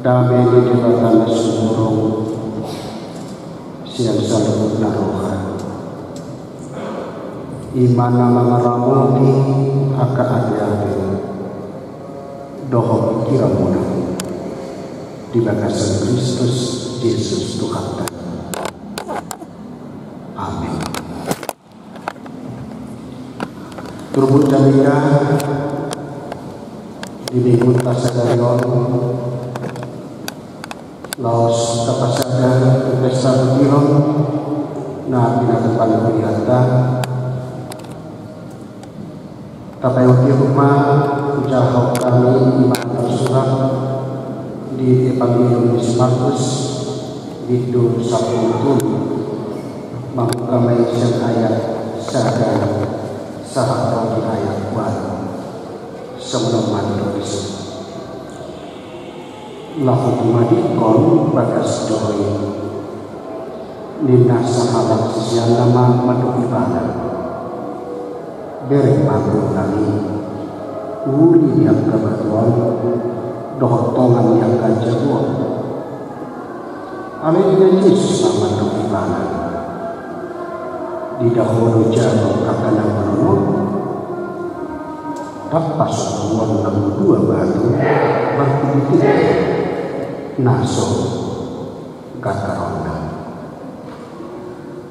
damai di jembatan sumurung siang salubut naroha iman nama ngaramoti haka ade-ade doho kiramuna di bagasan Kristus Yesus Tuhan. Amin. Turbut jalika di minggu tasagarion laos kapasada pesta berkiron na pinagpalang pilihan tapay uti rumah ujahaw kami iman tersurat di Evangelium Markus itu 10 mengkamai siang ayat sahabat di ayat baru sebelum mandois lahu madikon bagas doi nina sahabat siang nama maduk ibadah beri makhluk kami uli yang kebetulan dohotongan yang kajabuan alainya Yesus nama maduk ibadah di dahulu jauh kakana menolong dapat sebuah 62 batu berkulit naso kakarona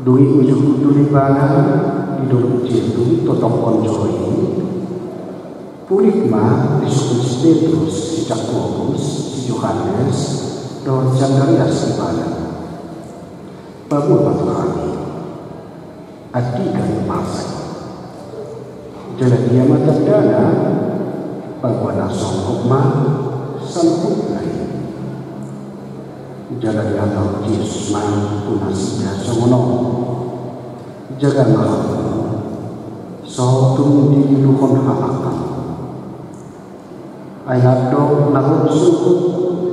dui ujung tulibana hidup jitu totok konjoi pulik ma disebut Petrus si Jakobus si Yohanes dan Zakarias ibana bangun kami adikan masa jalan dia matadana bahwa nasong hukma salhuk lain jalan yang tahu Yesus man tunasinya songono jaga mahal so tung di luhon halakan ayat do narunsu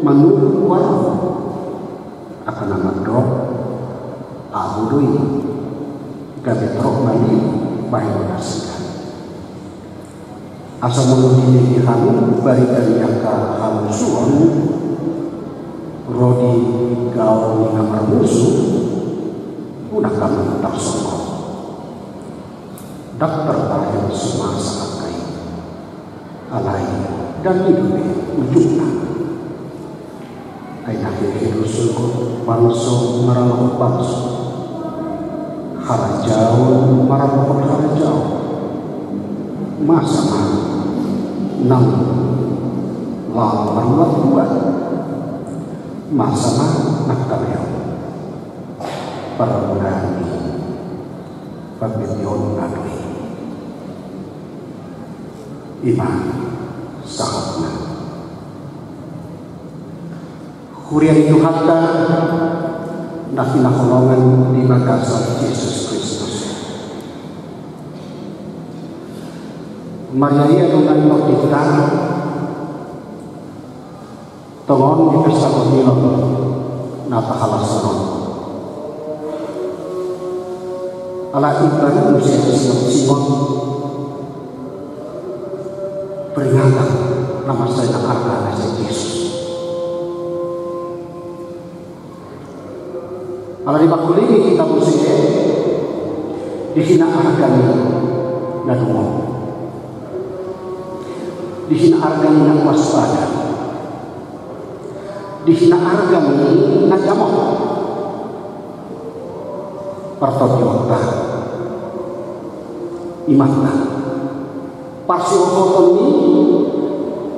manurut warung akan nama do abudui gabe trok mali baik nasikan asal mulutnya dihamu barikan yang ke halusuan rodi gaul kamar musuh udah kamu tak sokong dokter terakhir semua saat kain alai dan hidupnya ujungnya ayah hidup suku bangsa merawat bangsa harajau merawat harajau masa enam lawan buat masa nak kalian para berani pagbiyon nagli iman sahatna hurian itu hatta nakinakulongan di bagasan Yesus Kristus Maria dengan kita tongon di pesta pemilu nata halasaron ala ibadah usia Simon peringatan nama saya harga Yesus ala di bakul ini kita usia dihina harganya dan umum dihina harganya yang waspada dihina harganya yang jamak pertobiotan imanna pasti ototon ini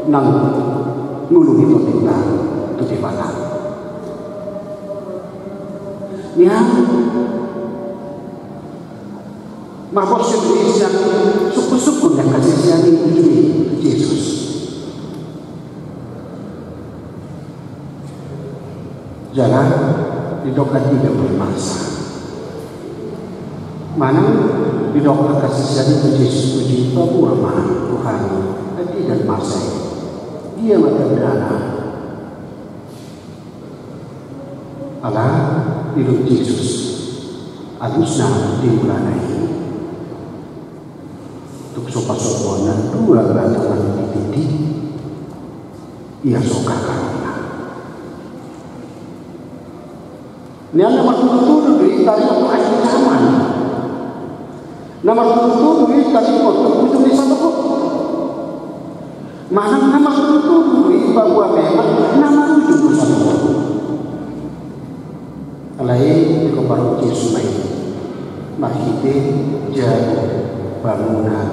nang ngulungi totinda itu di mana ya marbos Indonesia suku-suku yang kasih siang ini Yesus jangan didokat tidak bermasa mana didokat kasih siang itu Yesus puji bahwa Tuhan tidak masa dia makan dana Allah hidup Yesus alusna di bulan ini untuk sopa-soponan dua batuan titik ia soka karena Nian nama tutu duit tadi waktu akhir zaman. Nama tutu duit tadi waktu itu di sana kok. Mana nama tutu duit bahwa memang nama tujuh di sana kok. Alai di koparu Yesus ini, mahite jadi bangunan.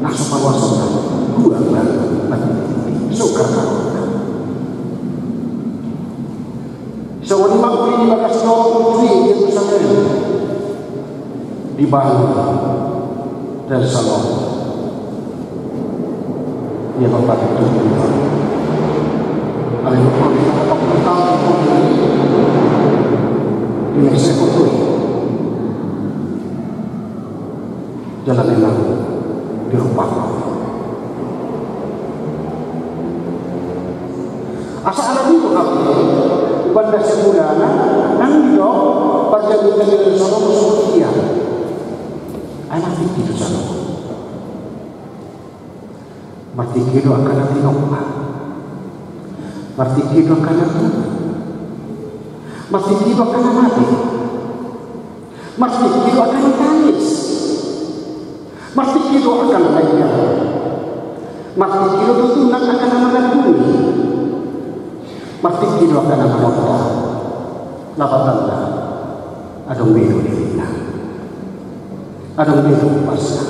Nah sepawasana dua bangunan suka kau. Seorang makhluk ini bagas tahun ini Yerusalem dibangun dari Salomo. Ia bapak itu ada yang bertahun ini eksekutif jalan memang dirupakan. Asal ada itu kami pada sebulan nang dilo pada bulan Salomo setia. Anak itu Salomo. Mati kilo akan tinokma. Mati kilo akan tuna. Mati kilo akan mati. Mati kilo akan tangis. Mati kilo akan lainnya. Mati kilo tutunan akan menanggung. Mati kilo akan menonton. Lapatanda. Adong biru di mana? Adong biru pasca.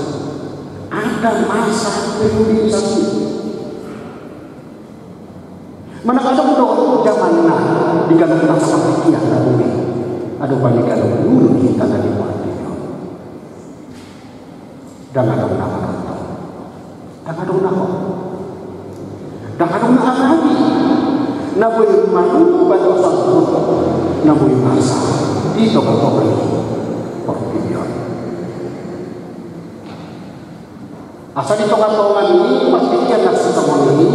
Ada masa periodisasi. Mana kadang doa zaman di dalam masa pertian bumi. Ada banyak kalau dulu kita dari waktu itu. Dan ada nama kata. Dan ada nama. Dan ada nama lagi. Nabi malu pada satu. Nabi masa di toko-toko ini. Pertian. Asal di tengah-tengah ini pastikan nasi sama ini.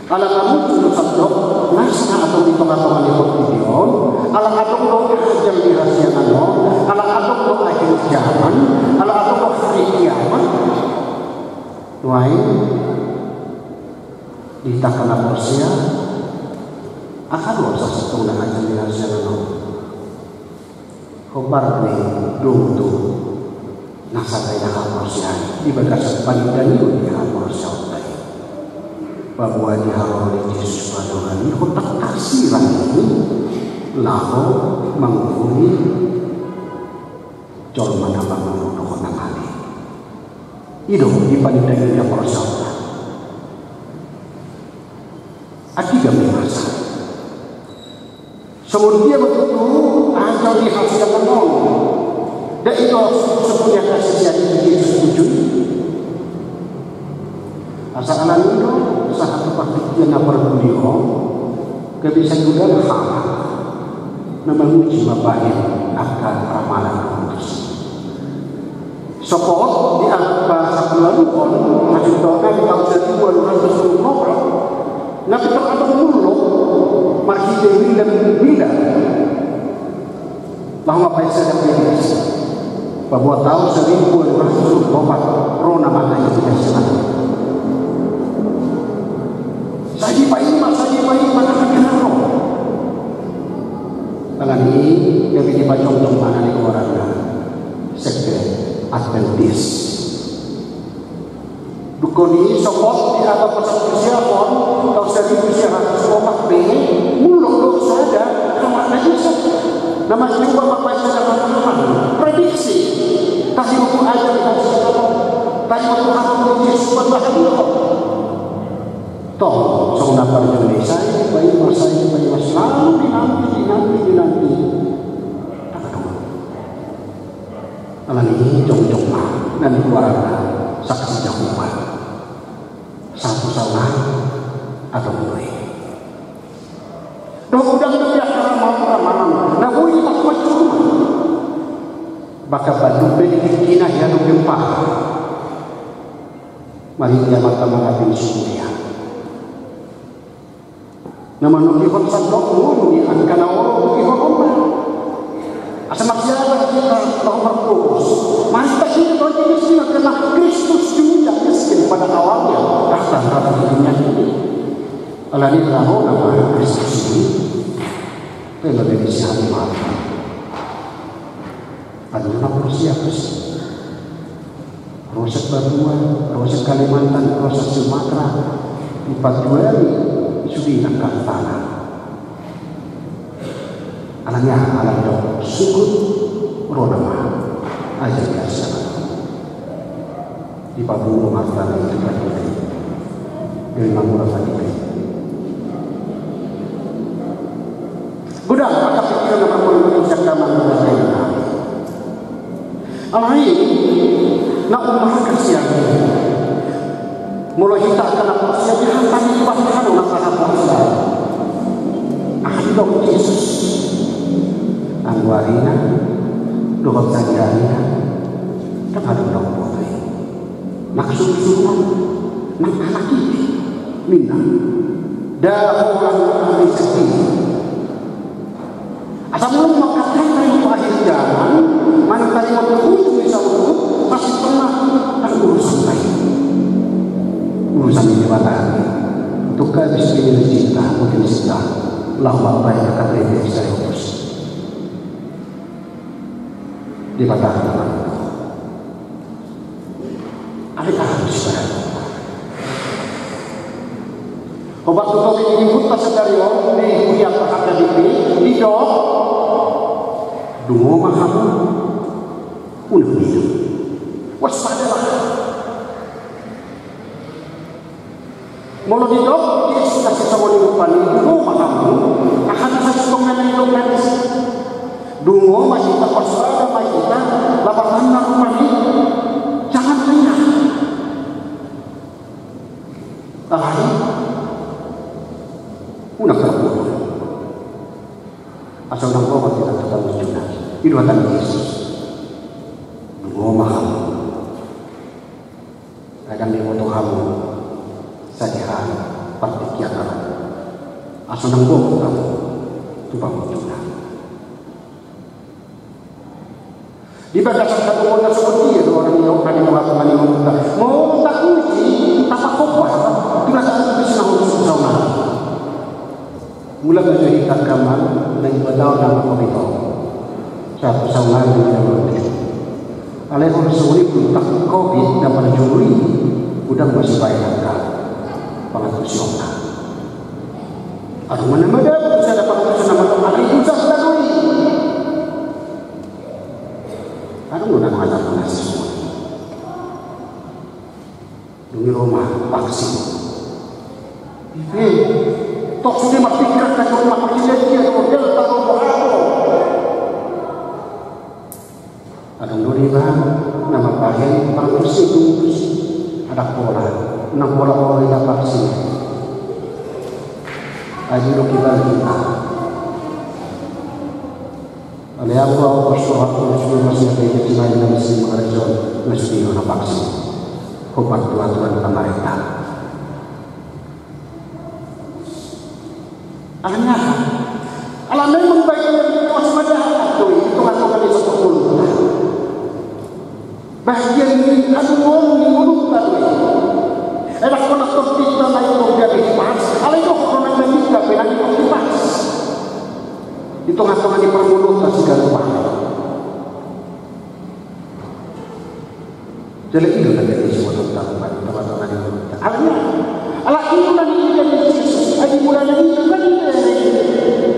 Kalau kamu sudah sabdok nasi atau di tengah-tengah ini pertidion. Kalau kamu doa ajar di rahasia ano. Kalau kamu doa akhir zaman. Kalau kamu doa hari kiamat. Tuai di takana Persia. Akan doa satu dengan ajar di rahasia ano. Khobar ni dulu. Nasa tayo nakaporsihan. Di ba kasi panigdanyo di nakaporsihan tayo. Bahwa di harapan ni Jesus paduhan ni kung taktasiran ini laho menghuni jol mana menghuni ko ng hali. Ito di panigdanyo di nakaporsihan. At di kami masa. Semuanya betul aja di hasil menol. Dan itu sepunya kasih yang disetujui. Asal alam itu satu perhatian apa beliau kebiasaan juga hak nama uji mabahin akan ramalan kudus. Sokot di bahasa Pelaluan masih doa di tahun 1220 Nabi ada mulu marhi dewi dan bila bahwa apa yang saya pilih bahwa tahun 1224 Rona makanya tidak selalu. Saya bayi mana kenal? Kalau ini yang dibaca untuk mana di keluarga sekte Adventis. Dukoni sokot di apa pasal persiapan tahun 1924 B muluk saja nama najis. Nama juga apa saja nama prediksi. Tadi waktu ajar tadi waktu aku Yesus berbahan toh seorang dari Indonesia bayi masa lalu dinanti kalau ini jong-jong dan keluarga saksi jawaban satu salah atau dua udang dia ramalan nah boleh tak cuma baka Bandung kina ya gempa mari dia mata mengatin suria nama nuki kon sadok nuki angkana orang nuki kon asa maksiat kita tahu berfokus mari kita sini kalau ini sini kena Kristus juga miskin pada awalnya rasa dunia ini Alani raho nama Kristus ini pela dari sihat mata. Ada nama Rusia Kristus. Proses Papua, proses Kalimantan, proses Sumatera, 4 hari sudah angkat tanah. Alanya alam dok sukut ronama aja biasa. Di Papua Marta itu tadi dari Mamura tadi. Gudang maka pikiran apa pun mengucap kamar berkaitan. Alai nak umah kasihan. Mulai kita akan apa siapa hantar itu bahkan nak apa. Ahli dok Yesus. Angwarina, doa sanjarinya, tak ada dok putri. Maksud semua, nak anak ini, mina, dah orang ahli sepi. Asal belum mengatakan dari akhir zaman, mana tadi waktu itu bisa urut, masih pernah ada urusan lain. Urusan ini batang, untuk habis ini cinta, mungkin cinta, lama baik kata ini saya urus. Di batang teman, ada harus berada. Obat tutup ini pun tak sedari orang di kuliah terhadap di dok. Dungo maham udah hidup. Waspadalah. Mula di dok dia sudah sesama di depan dungo maham. Akan satu mengenai dok nanti. Dungo masih tak waspada baik kita. Lapangan rumah ini jangan lengah. Ahli udah terbunuh. Asal orang tua tidak terlalu jelas. Itu adalah Yesus. Dua mahal. Akan difoto kamu saja partikiakan. Asal orang tua kamu itu bangun jelas. Di berdasarkan satu kota seperti itu orang yang tadi mengatakan mau tak kunci tak apa tidak ada bisa untuk sama. Mula menceritakan kamar dan ibadah nama komito. Satu sama dengan yang lain. Alih orang suri pun tak COVID dan pada Juli udah masih bayar kan pengakusiona. Aduh mana-mana bisa dapat pengakusiona nama ahli susah lalui. Aduh udah mengatakan semua. Demi rumah vaksin. Tok sudah berpikir ke rumah presiden dia model taruh berapa? Ada duriba nama bagian perkusi itu ada pola, 6 pola yang vaksin. Aji lo kita kita. Oleh Allah bersuara semua masih ada yang lain yang mesti mengerjakan mesti orang vaksin. Obat tuan-tuan pemerintah. Alanya, alam memang baik yang waspada itu kan bukan di satu mulut. Bahagian ini aduh orang di mulut tadi. Enak kalau topik tanah itu dia dibahas. Alay itu orang yang tidak pernah dibahas. Itu ngatungan di permulut kasih galuh. Jadi itu tadi semua tentang teman-teman yang berada. Alanya, alat itu tadi jadi Aji mulanya itu kan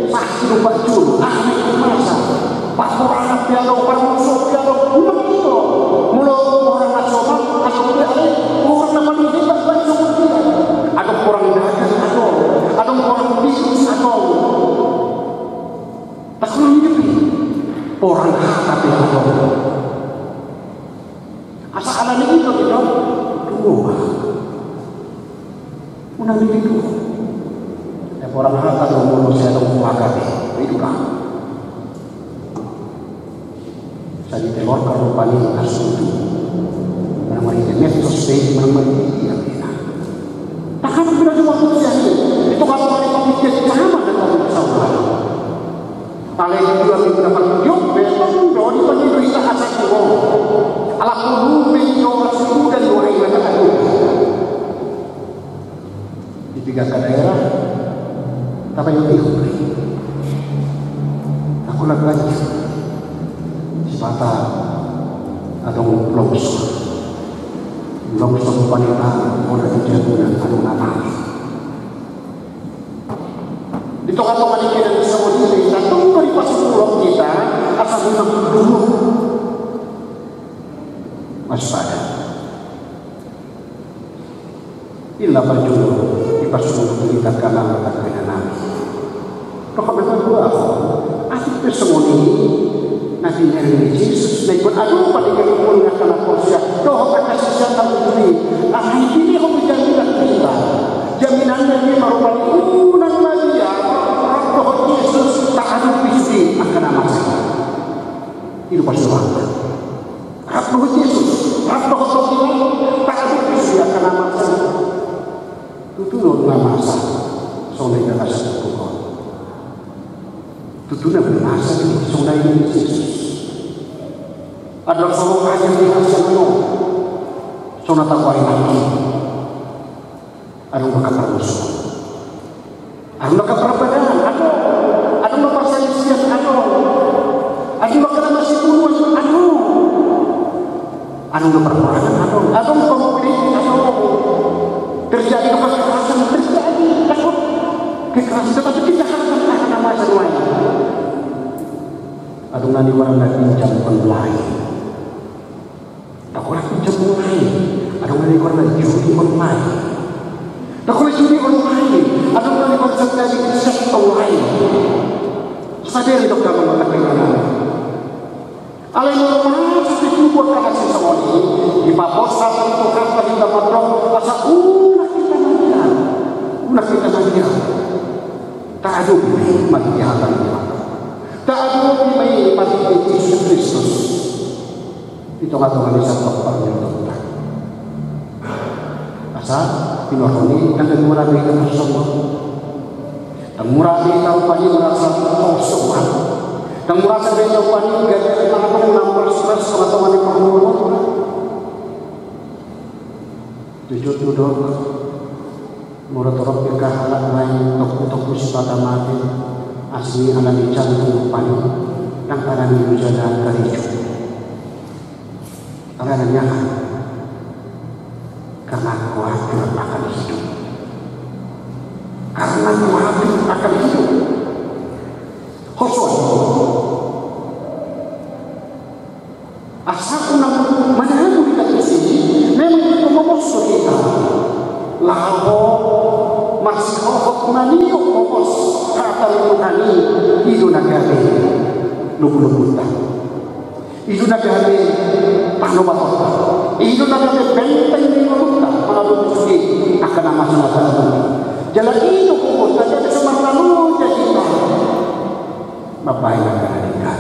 pasti lupa juru, ahli masa, pastor anak piano, permusuh piano, bukan itu. Mula orang nasional atau orang nama ini tak baca dia. Ada orang dagang atau ada orang bisnis atau tak hidup orang tapi atau asal ada ini itu kita dua, una itu. Orang harta dan manusia dan muakati itu kan. Saya telur kalau paling asal itu, mana ini medsos page mana ini ya kita. Tak ada bila cuma manusia itu kalau paling pemikir sama dengan manusia. Kalau itu juga kita dapat job, betul dong di pendidikan kita asal itu. Alat puluh menjual suku dan dua yang ada di 3 daerah. Tapi yung ihubri. Ako lagay. Si bata atong longsor. Longsor panita o nagjagunan anong namami. Dito ka pamalikin ang isa mo dito. Tatong palipasulong kita at sa unang dulo. Mas pada. Ila berjulu ipasulong kita karena mengatakan nabi. Kalau kami berdua ako, atik pesemoni nabi dari Yesus na ikut aduh pada kalimun nga kanapos siya. Doho kasih siya kami ang hindi ko jaminan kita. Jaminan na niya marupali unang Maria. Doho Yesus tak ada pisi akan amasa. Itu pasti waktu. Doho Yesus, doho Tuhan tak ada pisi akan amasa. Tutulog na masa. Sonay na kasat ko. Tutulog na masa ni sonay ni Yesus. Adalah solo aja di hasil mo. Sona tawarin lagi. Anu makaparus. Anu makaperabadaan. Anu mapasalisian. Anu makaramasi puluhan. Anu maperperangan. Anu makamulihin. Terjadi kekerasan. Terjadi takut. Kekerasan tetapi tidak akan nama semuanya. Anu nani warang pinjam online. Tak orang pinjam online. Anu nani warang judi online. Tak orang judi online. Anu nani warang terjadi seks online. Sadari dokter mengatakan alai normal seperti buat kasih semoni di papos satu tukar tadi dapat dong asa ulah kita manja tak ada mati jahat tak ada mati Yesus Kristus itu kata manusia tokoh yang dokter asal pinoroni dan murah kita semua dan murah kita upaya merasa kosongan dan merasa kita upaya gaya apa yang nampak stres teman-teman yang perlu tujuh duduk murah torok kita halak lain tok pada mati asli anak dicantum upaya dan karena menjaga keriju karena nyaman karena khawatir akan hidup karena khawatir akan hidup khusus asal mana kita di sini memang itu memusuh kita laho masih hokok maniyo kokos kata lukani itu nagari lupa itu nagari panobatota itu nagari benteng di lupa malu suci akan nama semata jalan itu kokos jadi semata lu jadi bapak yang akan ada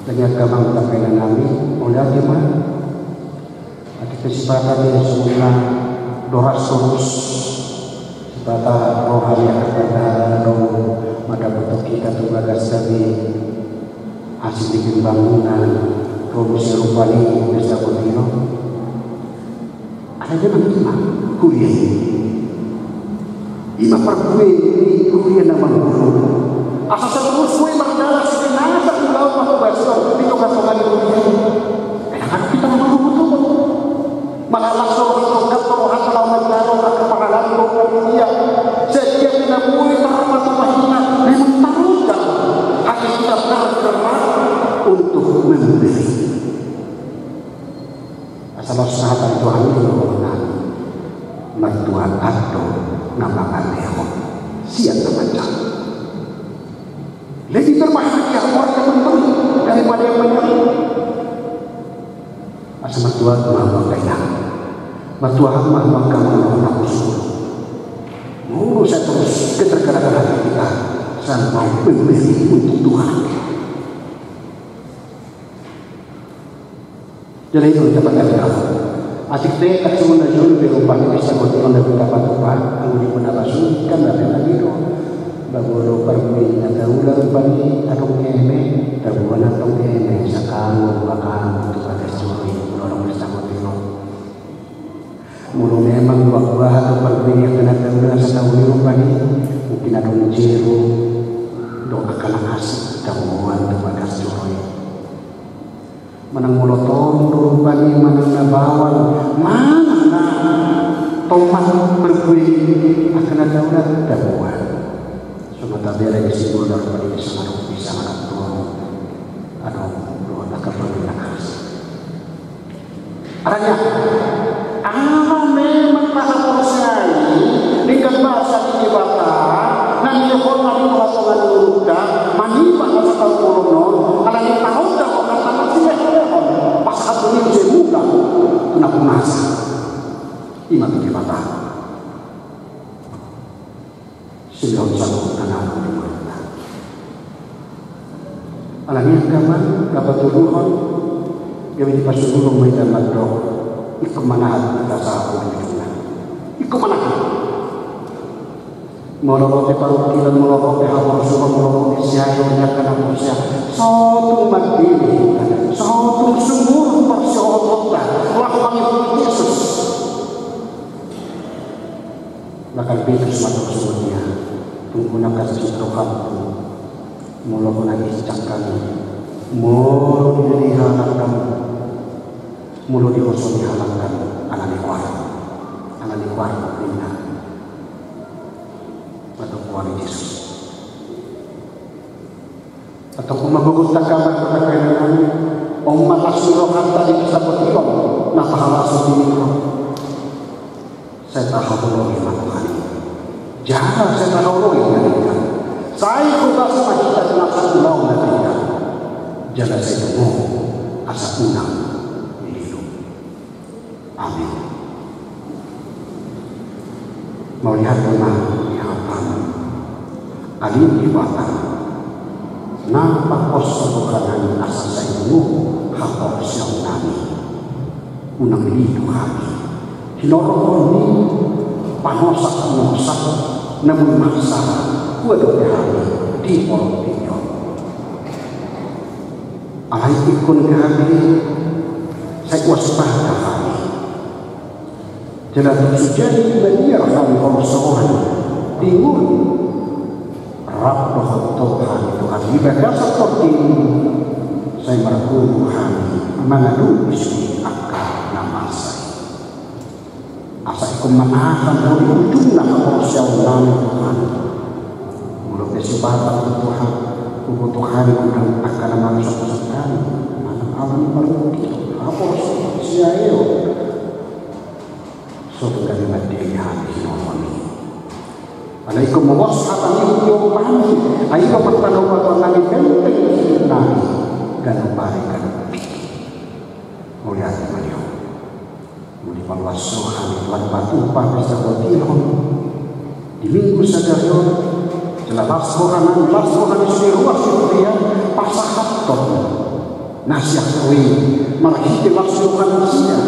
dengan gamang tapainan namin oleh agama at kesempatan yang semula doras terus sipata rohani akan dong madapat kita tugagas kami hasil bikin bangunan promosi rupani desa Kotino ada jalan lima kuliah lima perkue ini kuliah nama guru asal terus kue berjalan sebenarnya tak tahu apa bahasa itu kapangan kuliah enak kita mau betul malah langsung ditonggak perohan selama jalan ke pahalan dunia setiap kita boleh terhormat mahina memang terluka hati kita bergerak untuk memberi asal sahatan Tuhan itu berkenan mertuan atau namakan lehon siap terpecah lebih berbahagia orang yang memberi daripada yang menyerah asal mertua Tuhan berkenan mertua hamba kamu nak usul mulu saya terus ketergerakkan hati kita sampai memberi untuk Tuhan jadi itu dapat kita asik teh kasih najul berupanya bisa kotoran dari dapat tempat anggur penabasun kan ada lagi tu bagolo pergi ada ular pagi atau keme tabuan atau keme sakang bakal untuk ada story orang bersama mulu memang bahwa ini akan ada udah setahun ini bagi mungkin ada menjeru doakan asik damuan kepada joy manang muloton dulu bagi manang nabawan mana tomat berkuih akan ada udah damuan semata bela kesimpulan daripada bisa marah Tuhan ada doa akan berkuih asik arahnya memang tahap persyai dengan bahasa ini bata nan yokon nabi melakukan uruka maniba asa tahu kolonon kalau ni tahu dah kata nasi lehon pas aku ni jemuka kena punasa iman ini bata sebelum satu tanah di mana alangnya kaman dapat turuhon kami di pasugulong may damadro ikaw manahan kita sa ako ikaw manahan molorote parukilan molorote hawarusukan molorote siya yung nagkanang siya sotong magdili sotong sumuro parsyotot na wala ko Panginoon Yesus nakalbitos matagsunod niya tungkol na kasitrukan mula ko nag-istak kami mula dinilihanan kami mulu di kosong dihalangkan anak kuar minna atau kuari Yesus atau kumagugut na kabar pagkakainan o malasuro tadi sa potibang napahalaso dito saya tahawulogin ang kani jangan saya tahawulogin natin saya kudas makita na sa ulaw natin jangan saya tunggu asa unang amin. Melihat dengan lihatan alim ibatan nampak pos kebukanan asa sayumu hamba siang nami unang lidu kami hinorong ini panosak namun maksa kuat kami di orang alai ikun kami saya waspada kami Jalan sujud media kami konsohan bingung Rabbah Tuhan Tuhan ibadah seperti saya meragukan kami mengadu isi akal nama saya asal menahan dari ujunglah kepercayaan Tuhan mulut kesempatan Tuhan kebutuhan dan akan manusia sekali anak alam baru apa saya suatu kalimat dilihat di nomor alaikum wassalam yung pahami ay kapagpanawa ng ibenteng namin ganun pare ganun muli ating maliw muli pangwasuhan tuan patupang sa kotilon di minggu sa gayon sila lasmohan isiruas dia pasahat to nasyak kuwi marahiti lasmohan siya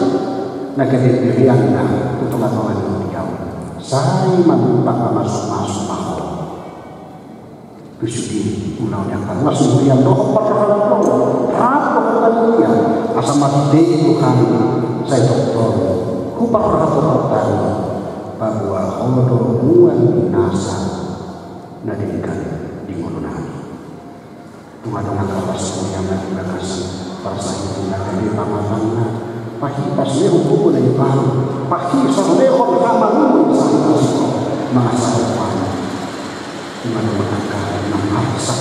nagkatitirian na tutungan ng ikaw. Saya manumpang masuk-masuk ako. Kusudi unaw niya ka. Masurian doon parang rapo ko kaniya. Asa matindi ko kami sa doktor. Kupang rapo ko tayo. Bahwa Allah buwan binasa na dinikan di mulo namin. Tumadong ang kapas ko niya magibagasan para sa ito na kami pamatan na pahipas lehong buko na ibang pahisang lehong kamalunod sa Kristo mga sahapan manumangkaran ng maksa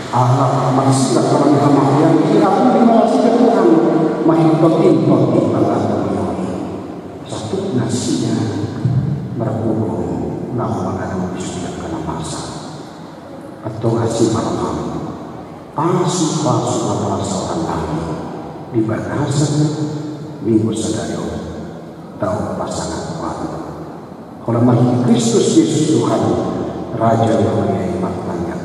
alam magsilat ka ng hamakyan iapong dinalasikat Tuhan mahintog-intog di pangatang iyon sa tukna siya marapulong na kumagalaw isulat ka ng masa at ito nga si Maramam paso-paso na palasawan namin di bagasan minggu sadayo tahu pasangan Tuhan. Kalau masih Kristus Yesus Tuhan Raja yang mempunyai matanya